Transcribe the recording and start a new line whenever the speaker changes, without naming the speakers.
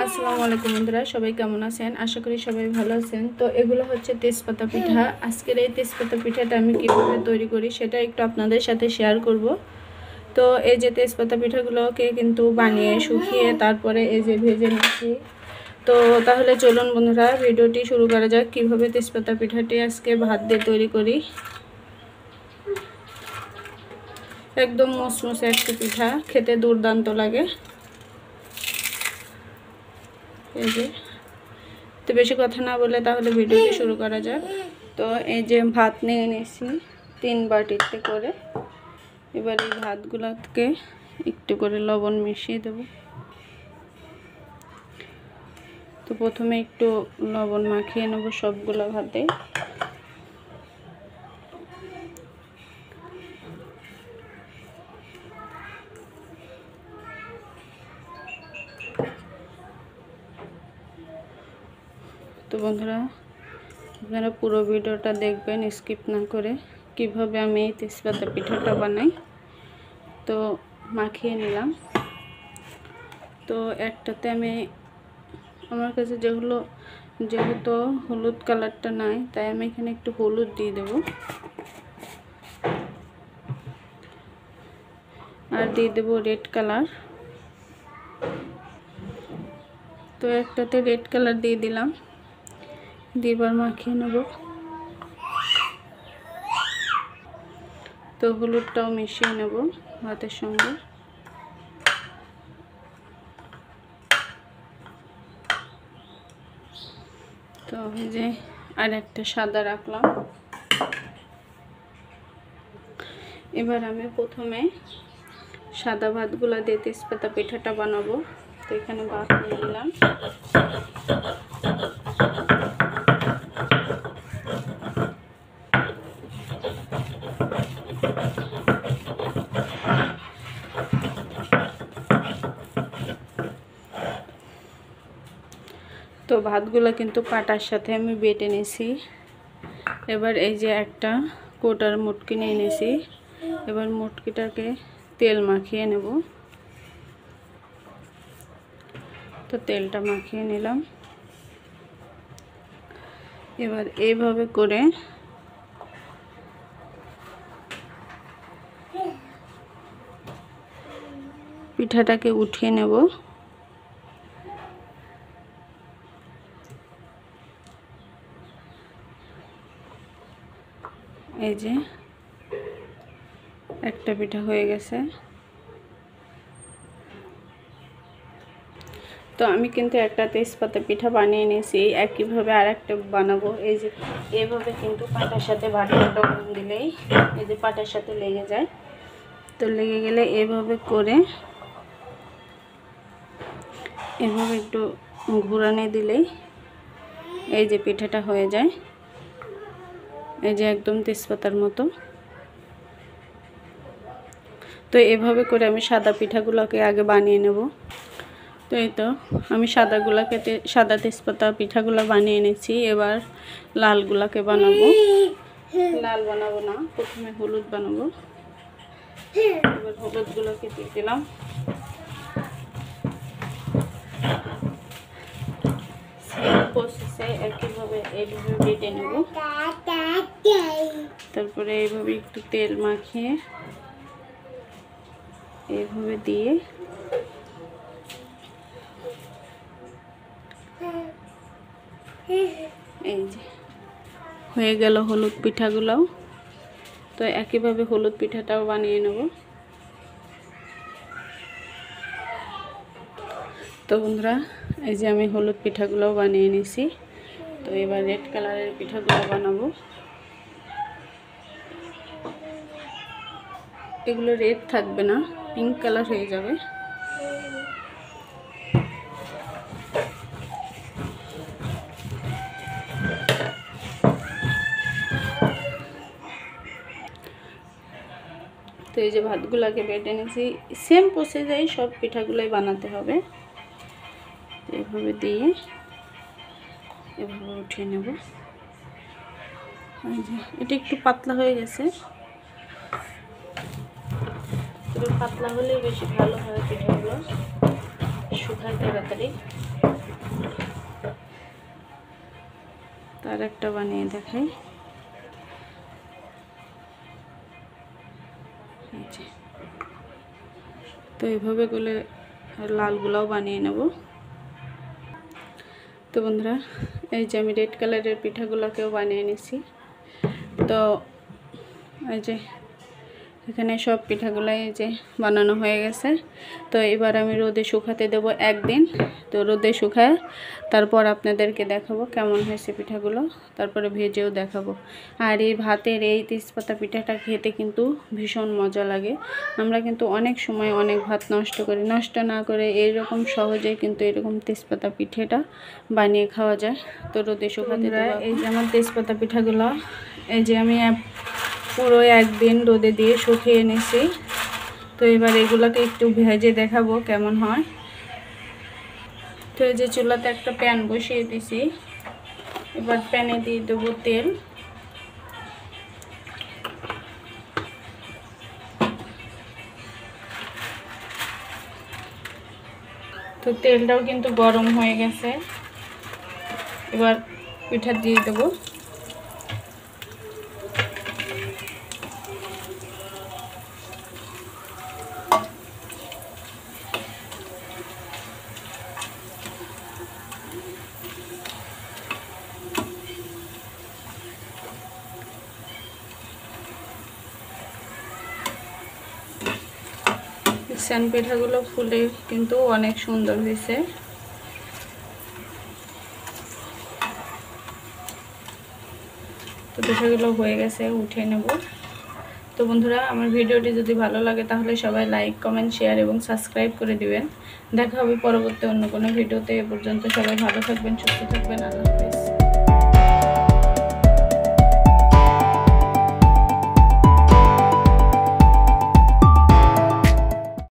আসসালামু আলাইকুম বন্ধুরা, সবাই কেমন আছেন? আশা করি সবাই ভালো আছেন। তো এগুলো হচ্ছে তেজপাতা পিঠা। আজকের এই তেজপাতা পিঠাটা আমি কীভাবে তৈরি করি সেটা একটু আপনাদের সাথে শেয়ার করব। তো এই যে তেজপাতা পিঠাগুলোকে কিন্তু বানিয়ে শুকিয়ে তারপরে এই যে ভেজে নিচ্ছি। তো তাহলে চলুন বন্ধুরা, ভিডিওটি শুরু করা যাক কীভাবে তেজপাতা পিঠাটি আজকে ভাত দিয়ে তৈরি করি। একদম মুসমুসে একটি পিঠা, খেতে দুর্দান্ত লাগে। এই যে, তো বেশি কথা না বলে তাহলে ভিডিওটি শুরু করা যাক। তো এই যে ভাত নিয়ে নিয়েছি 3 বাটিতে করে। এবার এই ভাতগুলোকে একটু করে লবণ মিশিয়ে দেব। তো প্রথমে একটু লবণ মাখিয়ে নেব সবগুলো ভাতে। তো বন্ধুরা, আপনারা পুরো ভিডিওটা দেখবেন স্কিপ না করে, কিভাবে আমি এই তেজপাতা পিঠাটা বানাই। তো মাখিয়ে নিলাম। তো একটাতে আমি, আমার কাছে যেহেতু হলুদ কালারটা নাই, তাই আমি এখানে একটু হলুদ দিয়ে দেব। আর দিয়ে দেব রেড কালার। তো একটাতে রেড কালার দিয়ে দিলাম, এবার মাখিয়ে নেব। তো হলুদটাও মিশিয়ে নেব ভাতের সঙ্গে। তো এই যে আর একটা সাদা রাখলাম। এবার আমি প্রথমে সাদা ভাতগুলো দিয়ে তেজপাতা পিঠাটা বানাবো। তো এখানে ভাত নিয়ে নিলাম। তো ভাতগুলো কিন্তু পাটার সাথে আমি বেটে নিয়েছি। এবার এই যে একটা কোটার মুটকি নিয়ে নিয়েছি। এবার মুটকিটাকে তেল মাখিয়ে নেব। তো তেলটা মাখিয়ে নিলাম। এবার এইভাবে করে পিঠাটাকে উঠিয়ে নেব। এই যে একটা পিঠা হয়ে গেছে। তো আমি কিন্তু একটা তেজপাতা পিঠা বানিয়ে নিয়েছি। একইভাবে আর একটা বানাবো। এই যে এভাবে কিন্তু পাটার সাথে ভাতটা দিলেই এই যে পাটার সাথে লেগে যায়। তো লেগে গেলে এভাবে করে এভাবে একটু ঘুরানে দিলেই এই যে পিঠাটা হয়ে যায়। এই যে একদম তেজপাতার মতো। তো এভাবে করে আমি সাদা পিঠাগুলোকে আগে বানিয়ে নেব। তো এই তো আমি সাদা তেজপাতা পিঠাগুলো বানিয়ে নিয়েছি। এবার লালগুলাকে বানাবো। লাল বানাবো না, প্রথমে হলুদ বানাবো। এবার হলুদগুলোকে দিয়ে দিলাম। প্রসেসে একইভাবে এইভাবে বেটে নেব। তারপরে এইভাবে একটু তেল মাখিয়ে এইভাবে দিয়ে এই যে হয়ে গেল হলুদ পিঠাগুলোও। তো একইভাবে হলুদ পিঠাটাও বানিয়ে নেব। তো বন্ধুরা, এই যে আমি হলুদ পিঠাগুলোও বানিয়ে নিয়েছি। তো এবার রেড কালারের পিঠাগুলো বানাবো। এগুলো রেড থাকবে না, পিঙ্ক কালার হয়ে যাবে। তো এই যে ভাতগুলোকে বেটে নিয়েছি। সেম প্রসেসেই সব পিঠাগুলোই বানাতে হবে। এইভাবে দিয়ে এভাবে উঠিয়ে নেব। এটা একটু পাতলা হয়ে গেছে। তবে পাতলা হলেই বেশি ভালো হয় পিঠাগুলো, শুকায় তাড়াতাড়ি। আর একটা বানিয়ে দেখাই। তো এইভাবে করলে লালগুলাও বানিয়ে নেব। তো বন্ধুরা, এই যে আমি রেড কালারের পিঠাগুলোকেও বানিয়ে নিছি। তো এই যে এখানে সব পিঠাগুলাই এই যে বানানো হয়ে গেছে। তো এবার আমি রোদে শুকাতে দেব একদিন। তো রোদে শুকায় তারপর আপনাদেরকে দেখাবো কেমন হয়েছে পিঠাগুলো, তারপরে ভেজেও দেখাবো। আর এই ভাতের এই তেজপাতা পিঠাটা খেতে কিন্তু ভীষণ মজা লাগে। আমরা কিন্তু অনেক সময় অনেক ভাত নষ্ট করি, নষ্ট না করে এইরকম সহজে কিন্তু এরকম তেজপাতা পিঠাটা বানিয়ে খাওয়া যায়। তো রোদে শুকাতে দেব। এই যে আমার তেজপাতা পিঠাগুলো এই যে আমি পুরো একদিন রোদে দিয়ে শুকিয়ে এনেছি। তো এবার এগুলোকে একটু ভেজে দেখাবো কেমন হয়। তো এই যে চুলাতে একটা প্যান বসিয়ে দিয়েছি। এবার প্যানে দিয়ে দেবো তেল। তো তেলটাও কিন্তু গরম হয়ে গেছে। এবার পিঠা দিয়ে দেবো। স্যান পিঠাগুলো ফুলে কিন্তু অনেক সুন্দর হয়েছে। তো পিঠাগুলো হয়ে গেছে, উঠে নেব। তো বন্ধুরা, আমার ভিডিওটি যদি ভালো লাগে তাহলে সবাই লাইক, কমেন্ট, শেয়ার এবং সাবস্ক্রাইব করে দিবেন। দেখা হবে পরবর্তী অন্য কোনো ভিডিওতে। এ পর্যন্ত সবাই ভালো থাকবেন, সুস্থ থাকবেন। আল্লাহ হাফেজ।